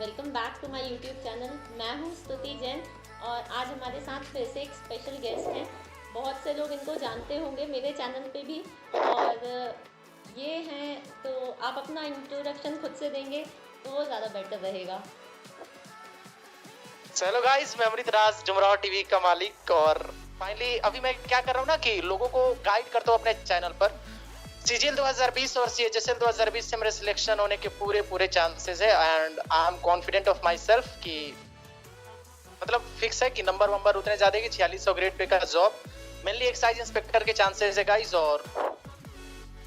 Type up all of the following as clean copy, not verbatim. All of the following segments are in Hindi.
Welcome back to my YouTube channel. मैं हूँ स्तुति जैन और आज हमारे साथ फिर से एक स्पेशल गेस्ट हैं। बहुत से लोग इनको जानते होंगे मेरे चैनल पे भी, और ये हैं, तो आप अपना इंट्रोडक्शन खुद से देंगे तो वो ज़्यादा बेटर रहेगा। हेलो गाइस, मैं अमृत राज जुमराव टीवी का मालिक। और फाइनली अभी मैं क्या कर रहा हूँ ना कि लोगों को गाइड करता हूँ अपने चैनल पर। सीजीएल 2020 और सीएचएसएल 2020 से मेरे सिलेक्शन होने के पूरे चांसेस है and I am confident of my self कि मतलब फिक्स है कि नंबर वंबर उतने ज्यादा कि 4600 ग्रेड पे का जॉब, मेनली एक्साइज इंस्पेक्टर के चांसेस है गाइस। और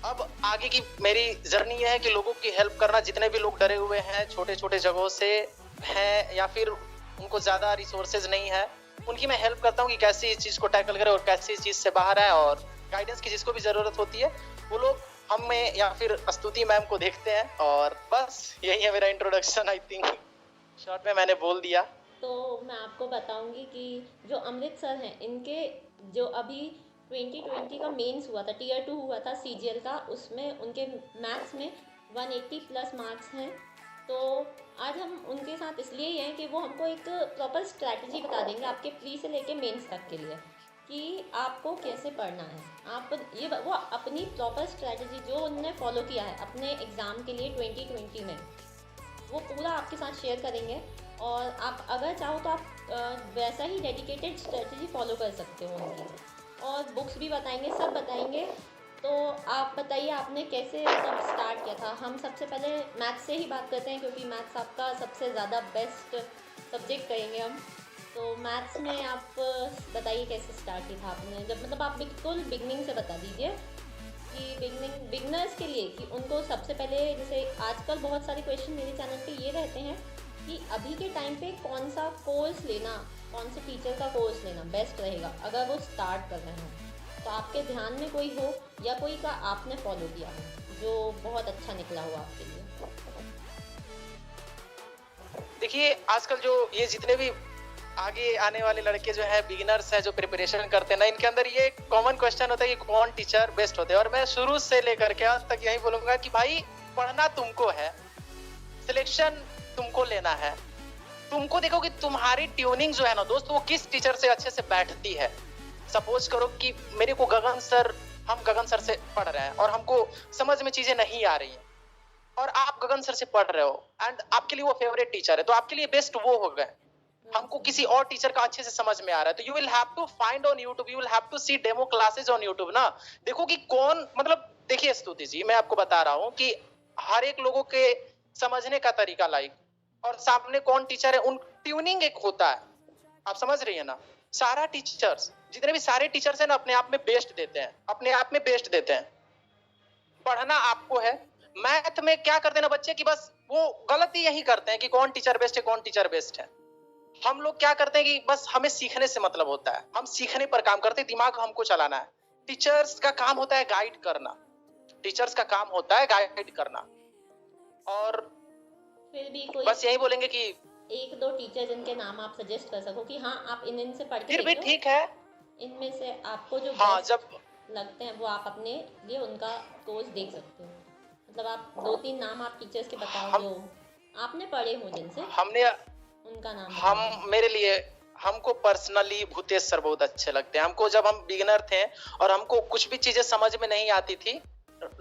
अब आगे की मेरी जर्नी ये है कि लोगों की हेल्प करना। जितने भी लोग डरे हुए हैं, छोटे छोटे जगहों से हैं या फिर उनको ज्यादा रिसोर्सेज नहीं है, उनकी मैं हेल्प करता हूँ कि कैसे इस चीज को टैकल करें और कैसे इस चीज से बाहर आए। और गाइडेंस की जिसको भी जरूरत होती है वो लोग हम में या फिर स्तुति मैम को देखते हैं। और बस यही है मेरा इंट्रोडक्शन। आई थिंक शॉर्ट में मैंने बोल दिया। तो मैं आपको बताऊंगी कि जो अमृत सर हैं, इनके जो अभी 2020 का मेंस हुआ था, टीयर 2 हुआ था सीजीएल का, उसमें उनके मैथ्स में 180 प्लस मार्क्स हैं। तो आज हम उनके साथ इसलिए ही हैं कि वो हमको एक प्रॉपर स्ट्रैटेजी बता देंगे आपके प्री से लेके मेंस तक के लिए कि आपको कैसे पढ़ना है। आप ये वो अपनी प्रॉपर स्ट्रैटेजी जो उन्होंने फॉलो किया है अपने एग्ज़ाम के लिए 2020 में, वो पूरा आपके साथ शेयर करेंगे। और आप अगर चाहो तो आप वैसा ही डेडिकेटेड स्ट्रेटजी फॉलो कर सकते हो उनकी, और बुक्स भी बताएंगे, सब बताएंगे। तो आप बताइए आपने कैसे मतलब स्टार्ट किया था। हम सबसे पहले मैथ्स से ही बात करते हैं क्योंकि मैथ्स आपका सबसे ज़्यादा बेस्ट सब्जेक्ट कहेंगे हम। तो मैथ्स में आप बताइए कैसे स्टार्ट किया था आपने, जब मतलब आप बिल्कुल बिगनिंग से बता दीजिए कि बिगनर्स के लिए, कि उनको सबसे पहले, जैसे आजकल बहुत सारे क्वेश्चन मेरे चैनल पे ये रहते हैं कि अभी के टाइम पे कौन सा कोर्स लेना, कौन से टीचर का कोर्स लेना बेस्ट रहेगा अगर वो स्टार्ट कर रहे हो। तो आपके ध्यान में कोई हो या कोई का आपने फॉलो किया हो जो बहुत अच्छा निकला हो आपके लिए। देखिए आजकल जो ये जितने भी आगे आने वाले लड़के जो है, बिगिनर्स है, जो प्रिपरेशन करते हैं ना, इनके अंदर ये कॉमन क्वेश्चन होता है कि कौन टीचर बेस्ट होते हैं। और मैं शुरू से लेकर के आज तक यही बोलूंगा कि भाई पढ़ना तुमको है, सिलेक्शन तुमको लेना है। तुमको देखो कि तुम्हारी ट्यूनिंग जो है ना दोस्त, वो किस टीचर से अच्छे से बैठती है। सपोज करो कि मेरे को हम गगन सर से पढ़ रहे हैं और हमको समझ में चीजें नहीं आ रही हैं, और आप गगन सर से पढ़ रहे हो एंड आपके लिए वो फेवरेट टीचर है, तो आपके लिए बेस्ट वो हो गए। हमको किसी और टीचर का अच्छे से समझ में आ रहा है, तो you will have to find on YouTube, you will have to see demo classes on YouTube ना। देखो कि कौन, मतलब देखिए स्तुति जी, मैं आपको बता रहा हूँ कि हर एक लोगों के समझने का तरीका लाइक, और सामने कौन टीचर है, उन ट्यूनिंग एक होता है। आप समझ रही है ना। सारा टीचर्स, जितने भी सारे टीचर्स हैं ना, अपने आप में बेस्ट देते हैं, अपने आप में बेस्ट देते हैं। पढ़ना आपको है। मैथ में क्या करते हैं ना बच्चे कि बस वो गलती यही करते हैं कि कौन टीचर बेस्ट है, कौन टीचर बेस्ट है। हम लोग क्या करते हैं कि बस हमें सीखने से मतलब होता है, हम सीखने पर काम करते हैं, दिमाग हमको चलाना है। टीचर्स का काम होता है गाइड करना, टीचर्स का काम होता है गाइड करना। और फिर भी कोई बस यही बोलेंगे कि एक दो टीचर जिनके नाम आप सजेस्ट कर सको कि हाँ आप इनसे पढ़ के फिर भी देखो, ठीक है। इनमें से आपको जो हाँ, बेस्ट जब लगते हैं वो आप अपने लिए उनका कोर्स देख सकते हो। मतलब आप 2-3 नाम आप टीचर्स के बताओ हम जो आपने पढ़े हो जिनसे, हमने उनका नाम हम बताओ। मेरे लिए हमको पर्सनली भूतेश सर बहुत अच्छे लगते हैं। हमको जब हम बिगिनर थे और हमको कुछ भी चीजें समझ में नहीं आती थी,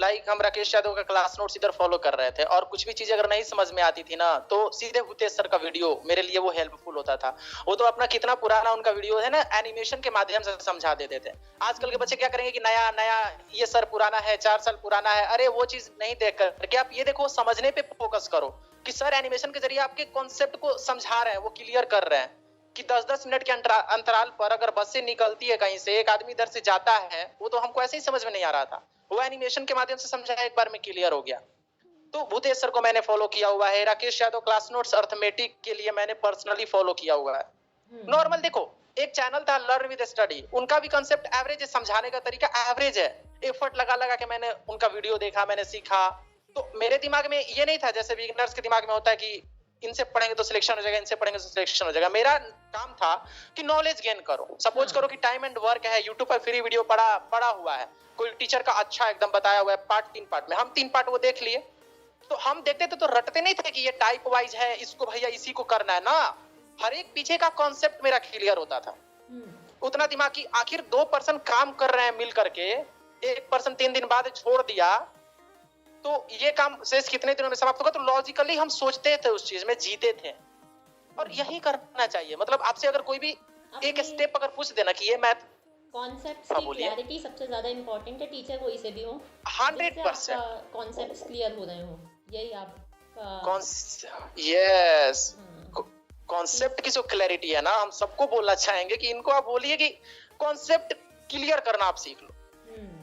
लाइक हम राकेश यादव का क्लास नोट्स इधर फॉलो कर रहे थे, और कुछ भी चीजें अगर नहीं समझ में आती थी ना, तो सीधे भूतेश सर का वीडियो मेरे लिए वो हेल्पफुल होता था। वो तो अपना कितना पुराना उनका वीडियो है ना, एनिमेशन के माध्यम से समझा देते थे। आजकल के बच्चे क्या करेंगे कि नया नया ये सर पुराना है, 4 साल पुराना है, अरे वो चीज नहीं देख करके आप ये देखो, समझने पे फोकस करो कि सर एनिमेशन के जरिए आपके कॉन्सेप्ट को समझा रहे हैं, वो क्लियर कर रहे हैं। कि 10-10 मिनट के अंतराल पर अगर बसें निकलती है कहीं से, एक आदमी इधर से जाता है, वो तो हमको ऐसे ही समझ में नहीं आ रहा था, वो एनिमेशन के माध्यम से समझाया, एक बार में क्लियर हो गया। तो भूतेश सर को मैंने फॉलो किया हुआ है। Rakesh Yadav class notes arithmetic के लिए मैंने पर्सनली फॉलो किया हुआ है। नॉर्मल देखो, एक चैनल था लर्न विद स्टडी, उनका भी कंसेप्ट एवरेज है, समझाने का तरीका एवरेज है। एफर्ट लगा लगा के मैंने उनका वीडियो देखा, मैंने सीखा। तो मेरे दिमाग में ये नहीं था जैसे बिगिनर्स के दिमाग में होता है कि इनसे पढ़ेंगे तो सिलेक्शन हो जाएगा, इनसे पढ़ेंगे तो सिलेक्शन हो जाएगा। मेरा काम था कि नॉलेज गेन करो। सपोज करो कि टाइम एंड वर्क है, यूट्यूब पर फ्री वीडियो पड़ा हुआ है, कोई टीचर का अच्छा एकदम बताया हुआ है, 3 पार्ट में, हम 3 पार्ट वो देख लिए। तो हम देखते थे तो रटते नहीं थे कि ये टाइप वाइज है, इसको भैया इसी को करना है ना, हर एक पीछे का कॉन्सेप्ट मेरा क्लियर होता था। उतना दिमाग की आखिर 2% काम कर रहे हैं मिल करके, 1% 3 दिन बाद छोड़ दिया, तो ये काम शेष कितने दिनों में समाप्त होगा। तो लॉजिकली हम सोचते थे, उस चीज में जीते थे, और यही करना चाहिए। मतलब आपसे अगर कोई भी एक स्टेप अगर पूछ देना कि ये मैथ कॉन्सेप्ट्स की क्लैरिटी सबसे ज्यादा इंपॉर्टेंट है, टीचर कोई से भी हो, 100% कॉन्सेप्ट्स क्लियर हो रहे हो, यही आप यस कॉन्सेप्ट की जो क्लैरिटी है ना, हम सबको बोलना चाहेंगे कि इनको आप बोलिए कि कॉन्सेप्ट क्लियर करना आप सीख लो।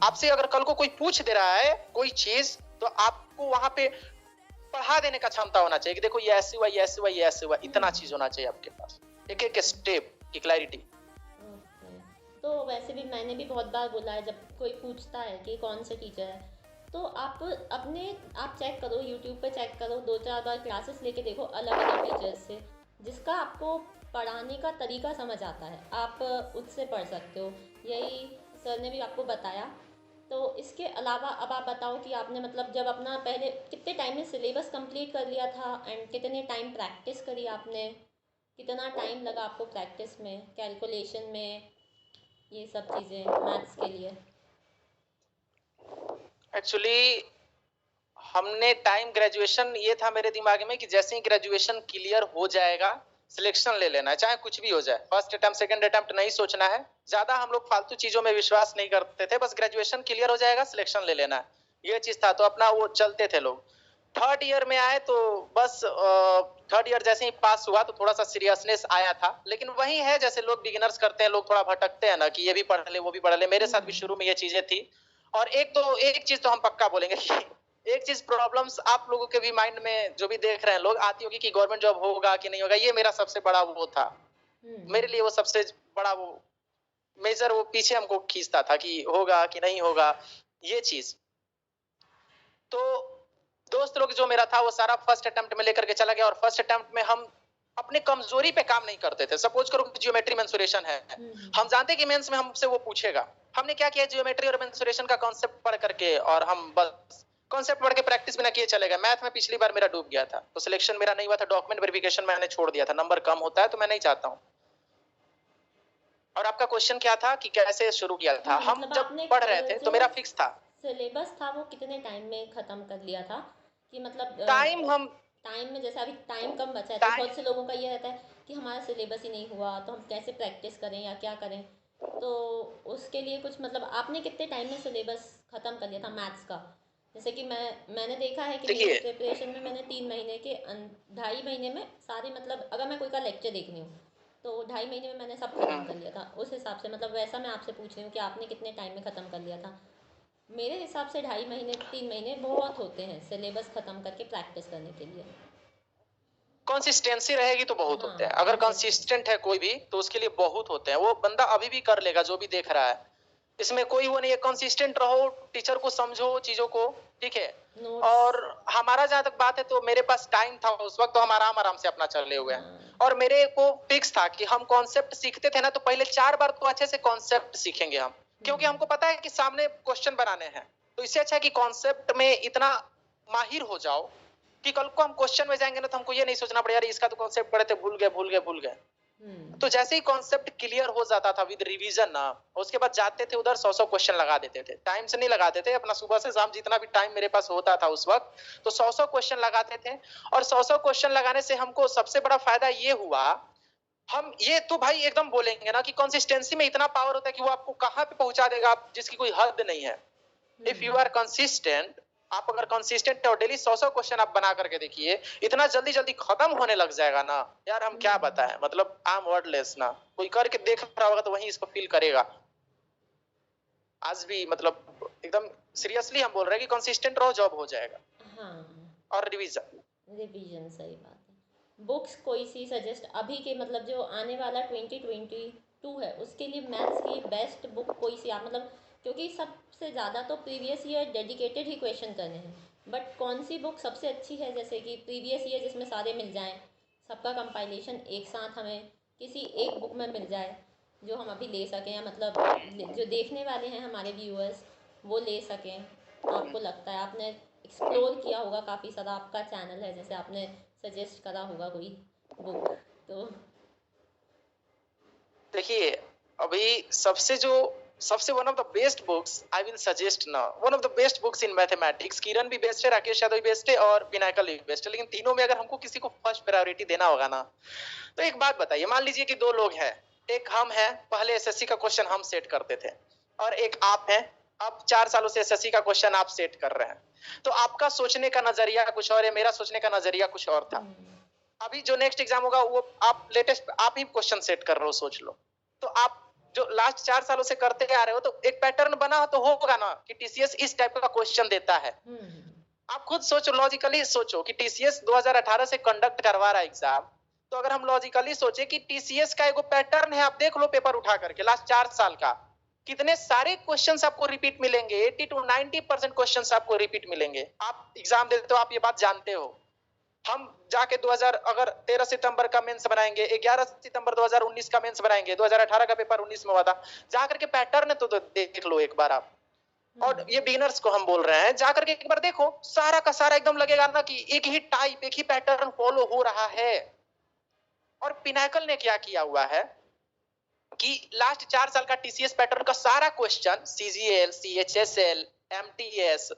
आपसे अगर कल को कोई पूछ दे रहा है कोई चीज, तो आपको वहां पे पढ़ा देने का क्षमता होना चाहिए कि देखो ये ऐसे हुआ, ये ऐसे हुआ, ये ऐसे हुआ, इतना चीज होना चाहिए आपके पास, एक एक स्टेप की क्लैरिटी। तो वैसे भी मैंने भी बहुत बार बोला है, जब कोई पूछता है कि कौन से टीचर है, तो आप चेक करो, यूट्यूब पे चेक करो, 2-4 बार क्लासेस लेके देखो अलग अलग टीचर्स से, जिसका आपको पढ़ाने का तरीका समझ आता है, आप उससे पढ़ सकते हो। यही सर ने भी आपको बताया। तो इसके अलावा अब आप बताओ कि आपने मतलब जब अपना पहले कितने टाइम में सिलेबस कंप्लीट कर लिया था, एंड कितने टाइम प्रैक्टिस करी आपने, कितना टाइम लगा आपको प्रैक्टिस में, कैलकुलेशन में, ये सब चीज़ें मैथ्स के लिए? एक्चुअली हमने टाइम, ग्रेजुएशन ये था मेरे दिमाग में कि जैसे ही ग्रेजुएशन क्लियर हो जाएगा सिलेक्शन ले लेना है, चाहे कुछ भी हो जाए। फर्स्ट अटेम्प्ट सेकंड अटेम्प्ट नहीं सोचना है, ज्यादा हम लोग फालतू चीजों में विश्वास नहीं करते थे, बस ग्रेजुएशन क्लियर हो जाएगा सिलेक्शन ले लेना है, ये चीज था। तो अपना वो चलते थे लोग। थर्ड ईयर में आए तो बस थर्ड ईयर जैसे ही पास हुआ तो थोड़ा सा सीरियसनेस आया था, लेकिन वही है जैसे लोग बिगिनर्स करते हैं, लोग थोड़ा भटकते हैं ना कि ये भी पढ़ ले वो भी पढ़ ले, मेरे साथ भी शुरू में ये चीजें थी। और एक चीज तो हम पक्का बोलेंगे कि एक चीज प्रॉब्लम्स आप लोगों के भी माइंड में जो भी देख रहे हैं लोग आती होगी कि गवर्नमेंट जॉब होगा कि नहीं होगा, ये मेरा सबसे बड़ा वो था। मेरे लिए वो सबसे बड़ा वो मेजर वो पीछे हमको खींचता था कि होगा कि नहीं होगा, ये चीज। तो दोस्त लोग जो मेरा था वो सारा फर्स्ट अटेम्प्ट में लेकर के चला गया, और फर्स्ट अटेम्प्ट में हम अपने कमजोरी पे काम नहीं करते थे। सपोज करो कि ज्योमेट्री मेंसुरेशन है, हम जानते कि मेंस में हमसे वो पूछेगा, हमने क्या किया, ज्योमेट्री और मेंसुरेशन का कॉन्सेप्ट पढ़ करके, और हम बस कॉन्सेप्ट पढ़ के प्रैक्टिस बिना किए चले गए। मैथ में पिछली बार मेरा डूब गया था, तो सिलेक्शन मेरा नहीं हुआ था, डॉक्यूमेंट वेरिफिकेशन मैंने छोड़ दिया था, नंबर कम होता है तो मैं नहीं चाहता हूँ। और आपका क्वेश्चन क्या था कि कैसे शुरू किया था? हाँ, हम जब पढ़ रहे थे तो मेरा फिक्स था, सिलेबस था वो कितने टाइम में खत्म कर लिया था, कि मतलब टाइम में, जैसे अभी टाइम कम बचा है तो बहुत से लोगों का ये रहता है कि हमारा सिलेबस ही नहीं हुआ तो हम कैसे प्रैक्टिस करें या क्या करें। तो उसके लिए कुछ मतलब आपने कितने टाइम में सिलेबस ख़त्म कर लिया था मैथ्स का? जैसे कि मैंने देखा है कि मेरी प्रिपरेशन में मैंने 3 महीने के 2.5 महीने में सारे, मतलब अगर मैं कोई का लेक्चर देखनी हूँ तो 2.5 महीने में मैंने सब खत्म कर लिया था। उस हिसाब से मतलब वैसा मैं आपसे पूछ रही हूँ कि आपने कितने टाइम में ख़त्म कर लिया था। मेरे हिसाब से 2.5 महीने 3 महीने बहुत होते हैं सिलेबस ख़त्म करके प्रैक्टिस करने के लिए। कंसिस्टेंसी रहेगी तो बहुत होते हैं, अगर कंसिस्टेंट है कोई भी तो उसके लिए बहुत होते हैं। वो बंदा अभी भी कर लेगा जो भी देख रहा है, इसमें कोई वो नहीं है। कंसिस्टेंट रहो, टीचर को समझो चीजों को, ठीक है। और हमारा जहां तक बात है तो मेरे पास टाइम था उस वक्त, तो हम आराम आराम से अपना चल रहे हुए हैं। और मेरे को फिक्स था कि हम कॉन्सेप्ट सीखते थे ना, तो पहले 4 बार तो अच्छे से कॉन्सेप्ट सीखेंगे हम, क्योंकि हमको पता है कि सामने क्वेश्चन बनाने हैं। तो इससे अच्छा है कि कॉन्सेप्ट में इतना माहिर हो जाओ कि कल को हम क्वेश्चन में जाएंगे ना तो हमको ये नहीं सोचना पड़ेगा इसका तो कॉन्सेप्ट पढ़े थे, भूल गए। तो जैसे ही कॉन्सेप्ट क्लियर हो जाता था विद रिवीजन ना, उसके बाद जाते थे उधर 100 क्वेश्चन लगा देते थे। टाइम से नहीं लगाते थे, अपना सुबह से शाम जितना भी टाइम मेरे पास होता था उस वक्त, तो 100 क्वेश्चन लगाते थे। और 100 क्वेश्चन लगाने से हमको सबसे बड़ा फायदा ये हुआ, हम ये तो भाई एकदम बोलेंगे ना कि कंसिस्टेंसी में इतना पावर होता है कि वो आपको कहां पे पहुंचा देगा जिसकी कोई हद नहीं है। इफ यू आर कंसिस्टेंट, आप अगर कंसिस्टेंट और डेली 100 क्वेश्चन आप बना करके देखिए, इतना जल्दी जल्दी खत्म होने लग जाएगा ना यार, हम क्या बताएं। मतलब आई एम वर्डलेस ना, कोई करके देख रहा होगा तो वही इसको फील करेगा। आज भी मतलब एकदम सीरियसली हम बोल रहे हैं कि कंसिस्टेंट रहो, जॉब हो जाएगा। हाँ। और रिवीजन सही बात है। बुक्स कोई सी सजेस्ट अभी के, मतलब जो आने वाला 2022 है उसके लिए मैथ्स की बेस्ट बुक कोई सी आप, मतलब क्योंकि सबसे ज़्यादा तो प्रीवियस ईयर डेडिकेटेड ही क्वेश्चन करने हैं, बट कौन सी बुक सबसे अच्छी है जैसे कि प्रीवियस ईयर जिसमें सारे मिल जाएं, सबका कंपाइलेशन एक साथ हमें किसी एक बुक में मिल जाए जो हम अभी ले सकें, या मतलब जो देखने वाले हैं हमारे व्यूअर्स वो ले सकें? आपको लगता है, आपने एक्सप्लोर किया होगा काफ़ी सारा, आपका चैनल है जैसे आपने सजेस्ट करा होगा कोई बुक, तो देखिए अभी सबसे one of the best books I will suggest now, one of the best books in mathematics, Kiran भी बेस्ट है, राकेश यादव भी बेस्ट है और पिनाकल भी बेस्ट है, लेकिन तीनों में अगर हमको किसी को फर्स्ट प्रायोरिटी देना होगा ना, तो एक बात बताइए, मान लीजिए कि दो लोग हैं, एक हम हैं, पहले एसएससी का क्वेश्चन हम सेट करते थे, और एक आप हैं, आप 4 सालों से एसएससी का क्वेश्चन आप सेट कर रहे हैं, तो आपका सोचने का नजरिया कुछ और है, मेरा सोचने का नजरिया कुछ और था। अभी जो नेक्स्ट एग्जाम होगा वो आप लेटेस्ट आप ही क्वेश्चन सेट कर रहे हो, सोच लो, तो आप जो लास्ट 4 सालों से करते आ रहे हो, तो एक पैटर्न बना तो होगा ना कि टीसीएस इस टाइप का क्वेश्चन देता है। आप खुद सोचो, लॉजिकली सोचो कि टीसीएस 2018 से कंडक्ट करवा रहा है एग्जाम, तो अगर हम लॉजिकली सोचे कि टीसीएस का एक पैटर्न है, आप देख लो पेपर उठा करके लास्ट 4 साल का, कितने सारे क्वेश्चंस आपको रिपीट मिलेंगे, 80 to 90% क्वेश्चंस आपको रिपीट मिलेंगे। आप एग्जाम देते हो, आप ये बात जानते हो। हम जाके 2000 अगर 13 सितंबर का मेंस बनाएंगे, 11 सितंबर 2019 का मेंस बनाएंगे, 2018 का पेपर 19 में हुआ था, जाकर के पैटर्न तो देख लो एक बार आप। और ये बिगिनर्स को हम बोल रहे हैं, जाकर के एक बार देखो, सारा का सारा एकदम लगेगा ना कि एक ही टाइप, एक ही पैटर्न फॉलो हो रहा है। और पिनाकल ने क्या किया हुआ है कि लास्ट 4 साल का टीसीएस पैटर्न का सारा क्वेश्चन, सीजीएल, सीएचएसएल, एमटीएस,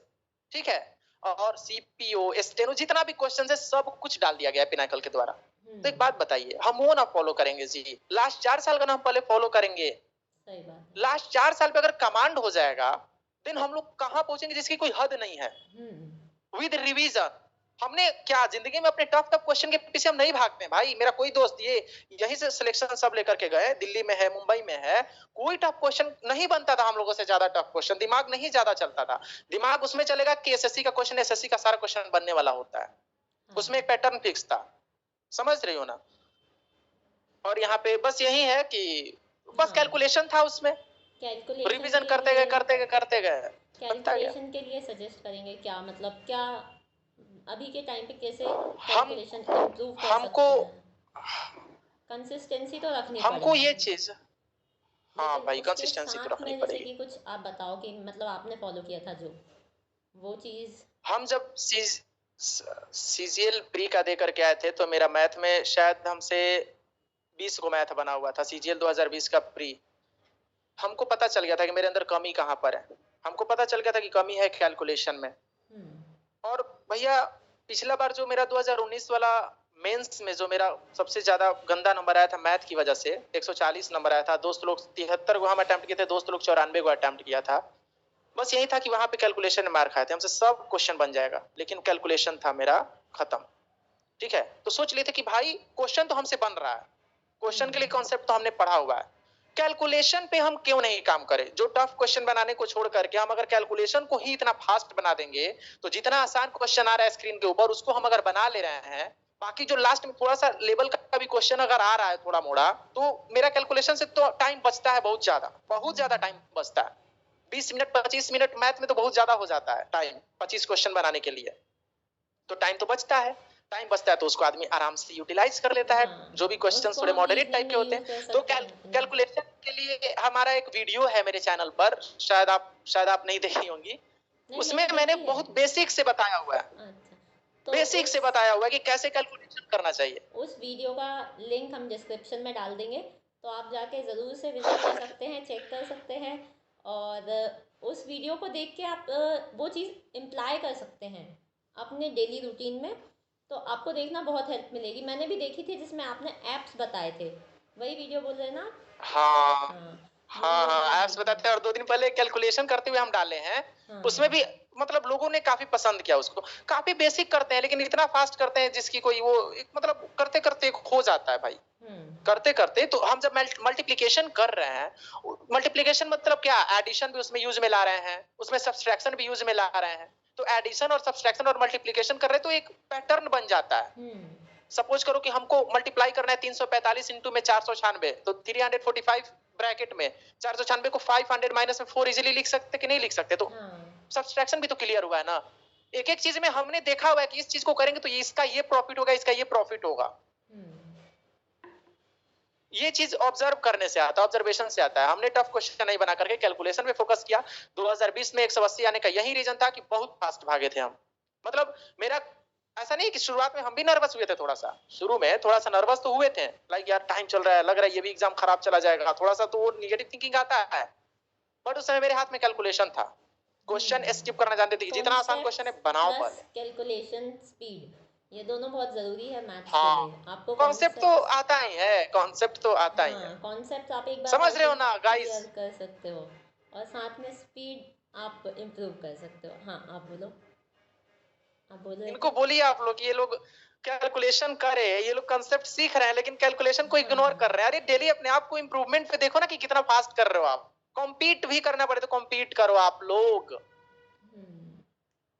ठीक है, और सीपीओ, स्टेनो, जितना भी क्वेश्चन है सब कुछ डाल दिया गया है पिनाकल के द्वारा। तो एक बात बताइए, हम वो ना फॉलो करेंगे जी? लास्ट 4 साल का ना हम पहले फॉलो करेंगे? सही बात। लास्ट 4 साल पे अगर कमांड हो जाएगा, देन हम लोग कहां पहुंचेंगे जिसकी कोई हद नहीं है। विद रिवीजन, हमने क्या जिंदगी में अपने टफ क्वेश्चन के पीछे हम नहीं भागते भाई। मेरा कोई दोस्त ये यहीं से सिलेक्शन सब लेकर के गए, दिल्ली में है, मुंबई में है, कोई टफ क्वेश्चन नहीं बनता था हम लोगों से ज्यादा टफ क्वेश्चन, दिमाग नहीं ज्यादा चलता था। दिमाग उसमें चलेगा कि एसएससी का क्वेश्चन, एसएससी का सारा क्वेश्चन बनने वाला होता है, उसमें एक पैटर्न फिक्स था, समझ रही हो ना? और यहाँ पे बस यही है कि बस कैलकुलेशन था, उसमें रिवीजन करते गए। कैलकुलेशन के लिए सजेस्ट करेंगे क्या, मतलब क्या अभी के टाइम पे कैसे कैलकुलेशन इंप्रूव कर हमको सकते हैं? कंसिस्टेंसी तो रखनी हमको पड़ेगी, ये चीज, हाँ भाई कंसिस्टेंसी तो रखनी पड़ेगी। जैसे कि कुछ आप बताओ कि मतलब आपने फॉलो किया था जो वो चीज। हम जब सीजीएल प्री का दे करके आए थे, तो मेरा मैथ में शायद हमसे 20 को मैथ बना हुआ था, सीजीएल 2020 का प्री। हमको पता चल गया था कि मेरे अंदर कमी कहाँ पर है, हमको पता चल गया था कि कमी है कैलकुलेशन में। और भैया पिछला बार जो मेरा 2019 वाला मेंस में जो मेरा सबसे ज्यादा गंदा नंबर आया था मैथ की वजह से, 140 नंबर आया था, दोस्त लोग 73 को हम अटेम्प्ट किए थे, दोस्त लोग 94 को अटेम्प्ट किया था। बस यही था कि वहां पे कैलकुलेशन में मार खाए थे, हमसे सब क्वेश्चन बन जाएगा, लेकिन कैलकुलेशन था मेरा खत्म। ठीक है, तो सोच लेते कि भाई क्वेश्चन तो हमसे बन रहा है, क्वेश्चन के लिए कॉन्सेप्ट तो हमने पढ़ा हुआ है, कैलकुलेशन पे हम क्यों नहीं काम करें? जो टफ क्वेश्चन बनाने को छोड़ करके हम अगर कैलकुलेशन को ही इतना फास्ट बना देंगे, तो जितना आसान क्वेश्चन आ रहा है स्क्रीन के ऊपर उसको हम अगर बना ले रहे हैं, बाकी जो लास्ट में थोड़ा सा लेवल का भी क्वेश्चन अगर आ रहा है थोड़ा मोड़ा, तो मेरा कैलकुलेशन से तो टाइम बचता है, बहुत ज्यादा टाइम बचता है। 20 मिनट 25 मिनट मैथ में तो बहुत ज्यादा हो जाता है टाइम, 25 क्वेश्चन बनाने के लिए, तो टाइम तो बचता है। टाइम बचता है तो उसको आदमी आराम से यूटिलाइज कर लेता है। जो भी क्वेश्चंस थोड़े मॉडरेट टाइप के होते हैं, तो कैलकुलेशन के लिए हमारा एक वीडियो है मेरे चैनल पर, शायद आप नहीं देखी होंगी, उसमें मैंने बहुत बेसिक से बताया हुआ है, तो बेसिक से बताया हुआ है कि कैसे कैलकुलेशन करना चाहिए। उस वीडियो का लिंक हम डिस्क्रिप्शन में डाल देंगे, तो आप जाके ज़रूर से विजिट कर सकते हैं, चेक कर सकते हैं, और उस वीडियो को देख के आप वो चीज़ इम्प्लाई कर सकते हैं अपने डेली रूटीन में, तो आपको देखना बहुत हेल्प मिलेगी। मैंने भी देखी थी जिसमें आपने एप्स बताए थे, वही वीडियो बोल रहे हैं ना? हाँ एप्स बताते हैं, और 2 दिन पहले कैलकुलेशन करते हुए हम डाले हैं। उसमें भी मतलब लोगों ने काफी पसंद किया उसको। काफी बेसिक करते हैं लेकिन इतना फास्ट करते हैं जिसकी कोई वो मतलब करते करते खो जाता है भाई। करते करते तो हम जब मल्टीप्लिकेशन कर रहे हैं, मल्टीप्लिकेशन मतलब क्या, एडिशन भी उसमें यूज में ला रहे हैं, उसमें सब्सट्रैक्शन भी यूज में ला रहे हैं, तो एडिशन और सब्सट्रैक्शन और मल्टीप्लिकेशन कर रहे हैं तो एक पैटर्न बन जाता है। सपोज करो कि हमको मल्टीप्लाई करना है 345 इंटू में 496, तो 345 ब्रैकेट में 496 को 500 माइनस में 4 इजीली लिख सकते कि नहीं लिख सकते? तो सब्सट्रैक्शन भी तो क्लियर हुआ है ना। एक एक चीज में हमने देखा हुआ है कि इस चीज को करेंगे तो इसका ये प्रॉफिट होगा, इसका ये प्रॉफिट होगा। ये चीज ऑब्जर्व करने से आता है, ऑब्जर्वेशन से आता है। हमने टफ क्वेश्चन नहीं बना करके कैलकुलेशन में फोकस किया। 2020 में 180 आने का यही रीजन था कि बहुत फास्ट भागे थे हम। मतलब मेरा ऐसा नहीं कि शुरुआत में हम भी नर्वस हुए थे, थोड़ा सा शुरू में थोड़ा सा नर्वस तो हुए थे, लाइक यार टाइम चल रहा है, लग रहा है ये भी एग्जाम खराब चला जाएगा, थोड़ा सा तो वो निगेटिव थिंकिंग आता है। बट उस समय मेरे हाथ में कैलकुलेशन था, क्वेश्चन स्किप करना जानते थे, जितना आसान क्वेश्चन है बनाओ प्लस पहले। कैलकुलेशन स्पीड, ये दोनों बहुत ज़रूरी है मैथ्स के हाँ, लिए। आपको कॉन्सेप्ट तो आता ही है, कॉन्सेप्ट तो आता ही है, हाँ, कॉन्सेप्ट आप एक बार समझ पढ़ रहे के हो ना गाइस? क्लियर कर सकते हो, और साथ में स्पीड आप इम्प्रूव कर सकते हो। हाँ, आप बोल रहे इनको थे। बोलिए आप लोग, ये लोग कैलकुलेशन कर रहे हैं, ये लोग कंसेप्ट सीख रहे हैं, लेकिन कैलकुलेशन को इग्नोर हाँ, कर रहे हैं। अरे डेली अपने आप को इंप्रूवमेंट पे देखो ना कि कितना फास्ट कर रहे हो आप। कॉम्पीट भी करना पड़े तो कॉम्पीट करो आप लोग,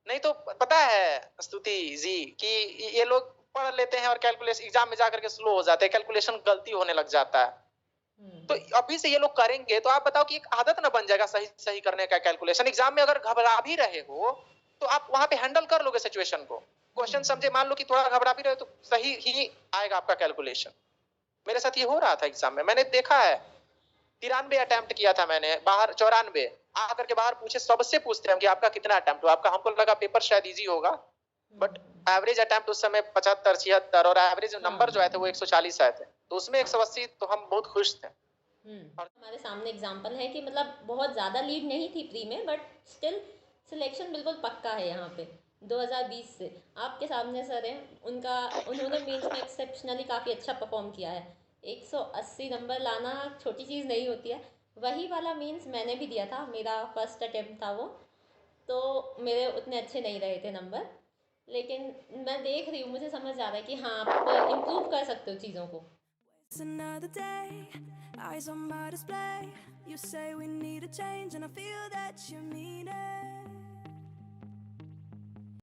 नहीं तो पता है स्तुति जी कि ये लोग पढ़ लेते हैं और कैलकुलेशन एग्जाम में जाकर के स्लो हो जाते हैं, कैलकुलेशन गलती होने लग जाता है। तो अभी से ये लोग करेंगे तो आप बताओ कि एक आदत ना बन जाएगा सही सही करने का कैलकुलेशन। एग्जाम में अगर घबरा भी रहे हो तो आप वहां पे हैंडल कर लोगे सिचुएशन को, क्वेश्चन समझे, मान लो कि थोड़ा घबरा भी रहे तो सही ही आएगा आपका कैलकुलेशन। मेरे साथ ये हो रहा था एग्जाम में, मैंने देखा है 93 अटेम्प्ट किया था मैंने, बाहर 94 आकर के बाहर पूछे, सबसे पूछते हैं कि आपका कितना अटेम्प्ट हुआ आपका, हमको लगा पेपर शायद इजी होगा, बट एवरेज अटेम्प्ट उस समय 75 76 और एवरेज नंबर जो आए थे वो 140 आए थे, तो उसमें 180, तो हम बहुत खुश थे। और हमारे सामने एग्जाम्पल है कि मतलब बहुत ज़्यादा लीड नहीं थी प्री में, बट स्टिल सिलेक्शन बिल्कुल पक्का है यहाँ पे 2020 से। आपके सामने सर हैं, उन्होंने मेंस में एक्सेप्शनली काफ़ी अच्छा परफॉर्म किया है। 180 नंबर लाना छोटी चीज़ नहीं होती है। वही वाला मेंस मैंने भी दिया था, मेरा फर्स्ट अटेम्प्ट था वो, तो मेरे उतने अच्छे नहीं रहे थे नंबर, लेकिन मैं देख रही हूँ, मुझे समझ आ रहा है कि हाँ आप इम्प्रूव कर सकते हो चीज़ों को। It's another day, eyes on my display. You say we need a change, and I feel that you mean it.